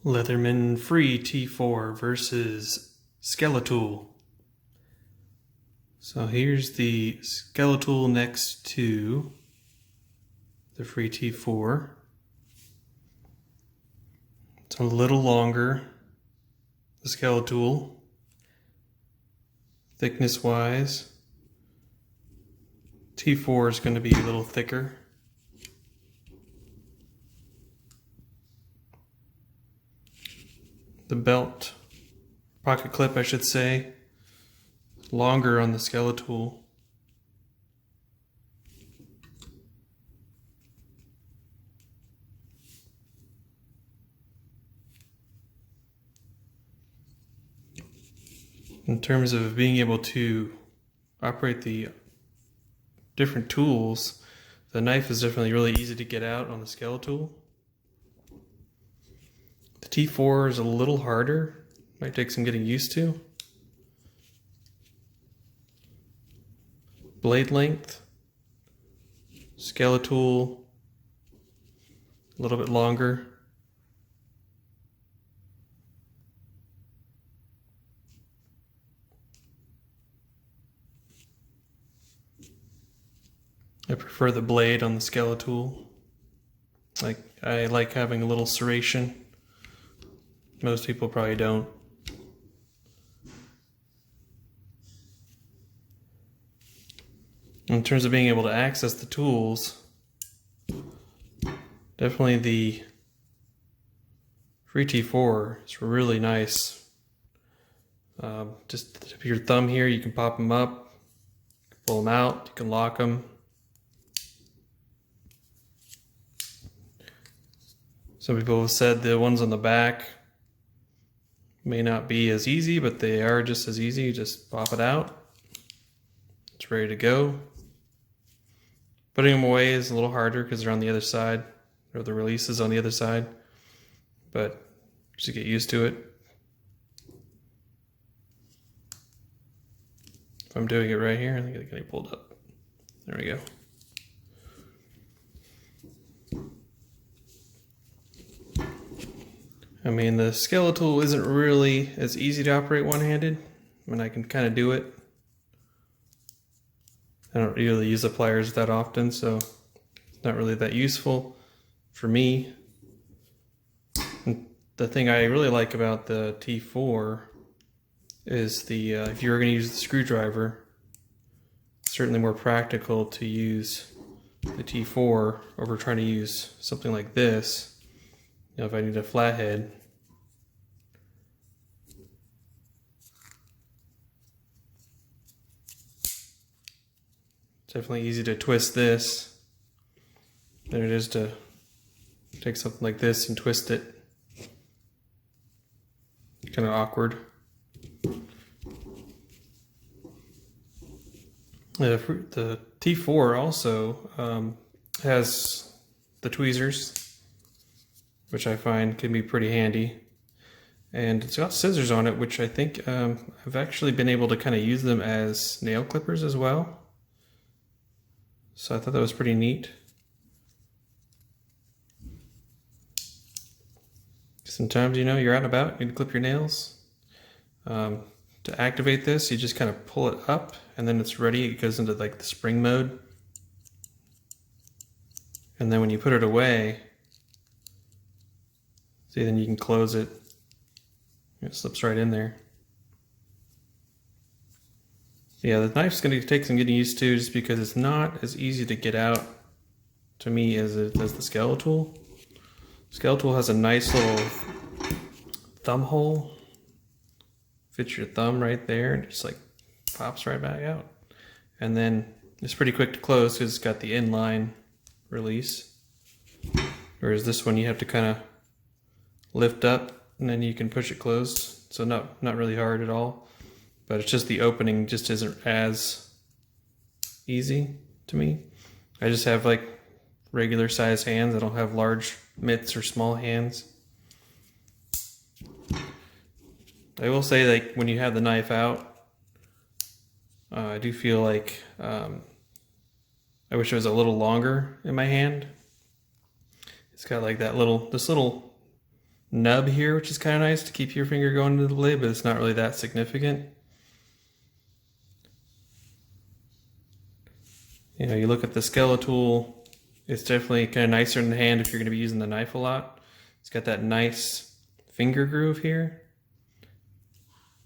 Leatherman Free T4 versus Skeletool. So here's the Skeletool next to the Free T4. It's a little longer, the Skeletool, thickness wise. T4 is going to be a little thicker. The belt, pocket clip I should say, longer on the Skeletool. In terms of being able to operate the different tools, the knife is definitely really easy to get out on the Skeletool. The T4 is a little harder, might take some getting used to. Blade length, Skeletool, a little bit longer. I prefer the blade on the Skeletool. I like having a little serration. Most people probably don't. In terms of being able to access the tools, definitely the Free T4 is really nice. Just the tip of your thumb here, you can pop them up, pull them out, you can lock them. Some people have said the ones on the back may not be as easy, but they are just as easy. You just pop it out. It's ready to go. Putting them away is a little harder because they're on the other side, or the release is on the other side, but just get used to it. If I'm doing it right here, I think it's getting pulled up. There we go. I mean, the Skeletool isn't really as easy to operate one-handed. I mean, I can kind of do it. I don't really use the pliers that often, so it's not really that useful for me. And the thing I really like about the T4 is the if you're going to use the screwdriver, it's certainly more practical to use the T4 over trying to use something like this. You know, if I need a flathead, it's definitely easy to twist this than it is to take something like this and twist it. Kind of awkward. The T4 also has the tweezers, which I find can be pretty handy. And it's got scissors on it, which I think I've actually been able to kind of use them as nail clippers as well. So I thought that was pretty neat. Sometimes, you know, you're out and about, you need to clip your nails. To activate this, you just kind of pull it up and then it's ready. It goes into like the spring mode. And then when you put it away, see, then you can close it. It slips right in there. Yeah, the knife's going to take some getting used to just because it's not as easy to get out to me as the Skeletool. Skeletool has a nice little thumb hole. Fits your thumb right there and just like pops right back out. And then it's pretty quick to close because it's got the inline release. Whereas this one you have to kind of lift up and then you can push it closed. So not really hard at all, but it's just the opening just isn't as easy to me. I just have like regular size hands. I don't have large mitts or small hands. I will say, like, when you have the knife out, I do feel like I wish it was a little longer in my hand. It's got like this little nub here, which is kind of nice to keep your finger going into the blade, but it's not really that significant. You know, you look at the Skeletool, it's definitely kind of nicer in the hand if you're going to be using the knife a lot. It's got that nice finger groove here,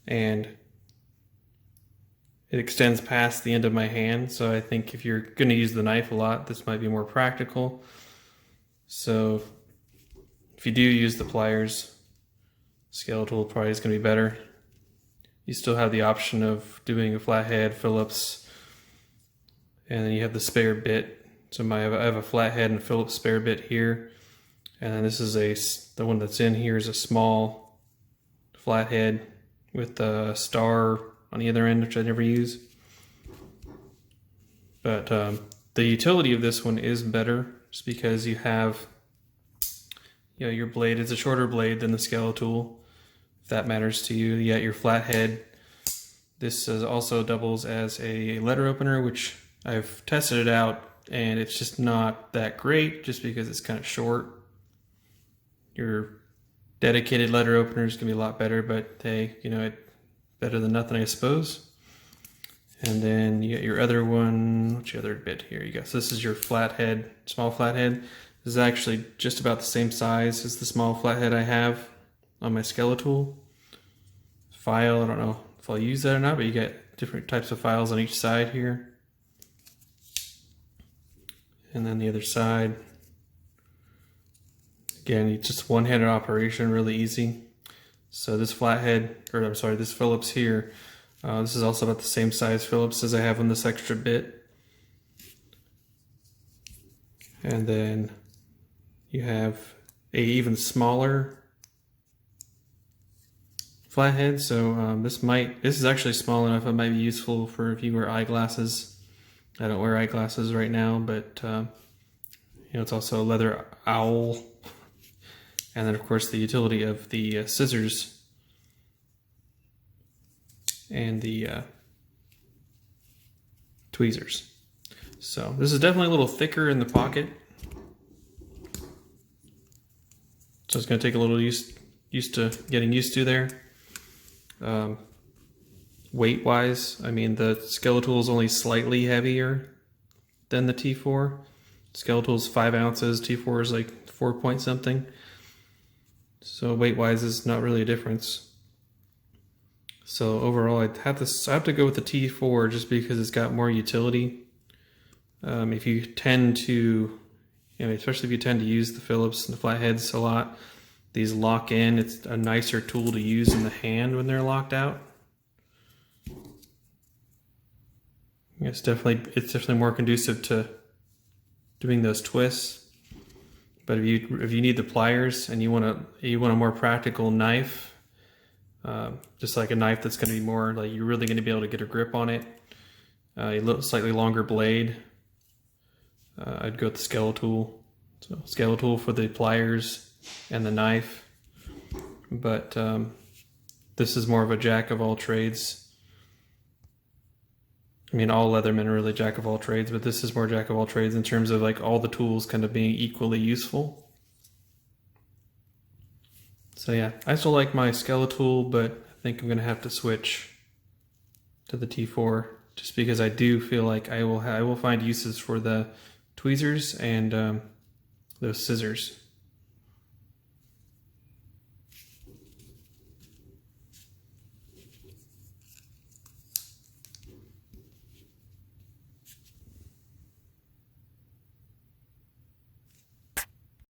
and it extends past the end of my hand, so I think if you're going to use the knife a lot, this might be more practical. So if you do use the pliers, Skeletool probably is going to be better. You still have the option of doing a flathead, Phillips, and then you have the spare bit. So I have a flathead and Phillips spare bit here, and then this is the one that's in here is a small flathead with a star on the other end, which I never use. But the utility of this one is better, just because you have, you know, your blade is a shorter blade than the Skeletool, if that matters to you. You got your flathead. This also doubles as a letter opener, which I've tested it out, and it's just not that great, just because it's kind of short. Your dedicated letter opener is going to be a lot better, but hey, you know, better than nothing, I suppose. And then you got your other one. What's your other bit here? You got, so this is your flathead, small flathead. This is actually just about the same size as the small flathead I have on my Skeletool. File, I don't know if I'll use that or not, but you get different types of files on each side here. And then the other side. Again, it's just one-handed operation, really easy. So this flathead, or I'm sorry, this Phillips here, this is also about the same size Phillips as I have on this extra bit. And then you have a even smaller flathead. So this is actually small enough it might be useful for if you wear eyeglasses. I don't wear eyeglasses right now, but you know, it's also a leather owl. And then of course the utility of the scissors and the tweezers. So this is definitely a little thicker in the pocket. So it's going to take a little getting used to there. Weight wise, I mean, the Skeletool is only slightly heavier than the T4. Skeletool is 5 ounces, T4 is like 4 point something. So weight wise is not really a difference. So overall, I have to go with the T4 just because it's got more utility. If you tend to, you know, especially if you tend to use the Phillips and the flatheads a lot, these lock in. It's a nicer tool to use in the hand when they're locked out. It's definitely more conducive to doing those twists. But if you need the pliers and you want a more practical knife, just like a knife that's going to be more like you're really going to be able to get a grip on it, a slightly longer blade, I'd go with the Skeletool. So Skeletool for the pliers and the knife. But this is more of a jack of all trades. I mean, all Leathermen are really jack of all trades, but this is more jack of all trades in terms of like all the tools kind of being equally useful. So yeah, I still like my Skeletool, but I think I'm going to have to switch to the T4 just because I do feel like I will find uses for the tweezers and those scissors.